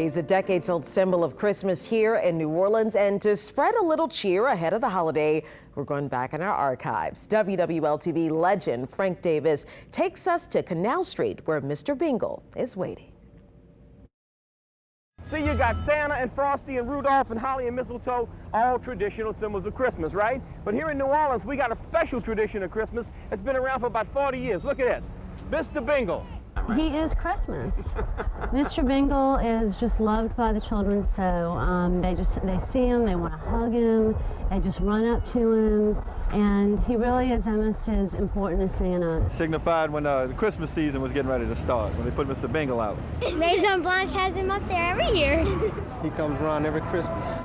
He's a decades-old symbol of Christmas here in New Orleans, and to spread a little cheer ahead of the holiday, we're going back in our archives. WWL-TV legend Frank Davis takes us to Canal Street, where Mr. Bingle is waiting. So you got Santa and Frosty and Rudolph and Holly and Mistletoe, all traditional symbols of Christmas, right? But here in New Orleans, we got a special tradition of Christmas that's been around for about 40 years. Look at this, Mister Bingle. He is Christmas. Mr. Bingle is just loved by the children, so they see him, they want to hug him, they just run up to him, and he really is almost as important as Santa. Signified when the Christmas season was getting ready to start, when they put Mr. Bingle out. Maison Blanche has him up there every year. He comes around every Christmas.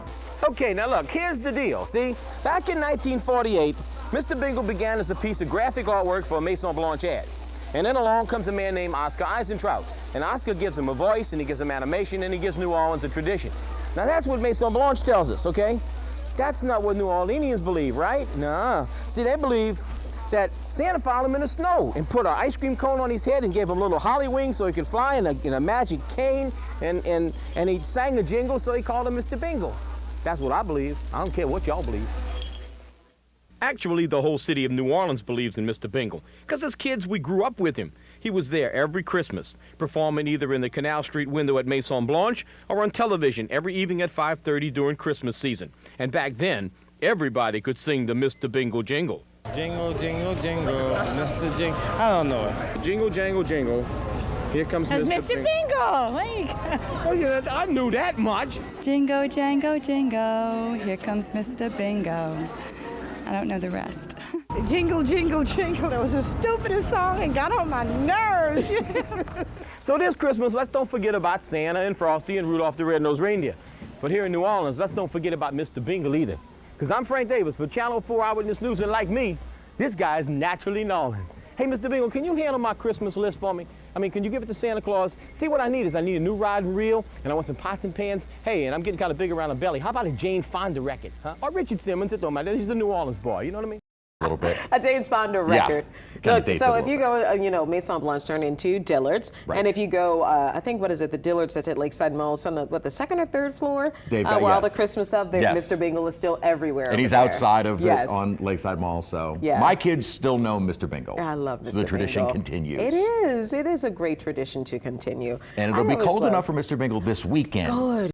Okay, now look, here's the deal. See, back in 1948, Mr. Bingle began as a piece of graphic artwork for a Maison Blanche ad. And then along comes a man named Oscar Eisentraut. And Oscar gives him a voice, and he gives him animation, and he gives New Orleans a tradition. Now that's what Maison Blanche tells us, okay? That's not what New Orleanians believe, right? Nah. See, they believe that Santa found him in the snow and put an ice cream cone on his head and gave him little holly wings so he could fly in a magic cane, and he sang a jingle, so he called him Mr. Bingle. That's what I believe. I don't care what y'all believe. Actually, the whole city of New Orleans believes in Mr. Bingle, because as kids, we grew up with him. He was there every Christmas, performing either in the Canal Street window at Maison Blanche or on television every evening at 5:30 during Christmas season. And back then, everybody could sing the Mr. Bingle jingle. Jingle, jingle, jingle, Mr. Jingle. I don't know it. Jingle, jangle, jingle. Here comes That's Mr. Mr. Bingle. There you go. Oh, yeah, I knew that much. Jingo, jango, jingo, here comes Mr. Bingo. I don't know the rest. Jingle, jingle, jingle. That was the stupidest song and got on my nerves. So this Christmas, let's don't forget about Santa and Frosty and Rudolph the Red-Nosed Reindeer. But here in New Orleans, let's don't forget about Mr. Bingle either. Because I'm Frank Davis for Channel 4 Eyewitness News, and like me, this guy is naturally New Orleans. Hey, Mr. Bingle, can you handle my Christmas list for me? I mean, can you give it to Santa Claus? See, what I need is I need a new rod and reel, and I want some pots and pans. Hey, and I'm getting kind of big around the belly. How about a Jane Fonda record, huh? Or Richard Simmons, it don't matter. He's the New Orleans boy, you know what I mean? A little bit. A James Fonda record. Yeah, Look, so if you go, Maison Blanche turned into Dillard's, right. and if you go, I think, what is it, the Dillard's that's at Lakeside Mall, it's on the second or third floor, They've where got, all the yes. Christmas stuff, Yes. Mr. Bingle is still everywhere. And he's over there. outside of Yes. it on Lakeside Mall, so Yeah. my kids still know Mr. Bingle. I love Mr. So the tradition Bingle. continues. It is. It is a great tradition to continue. And it'll be cold enough for Mr. Bingle this weekend. Good.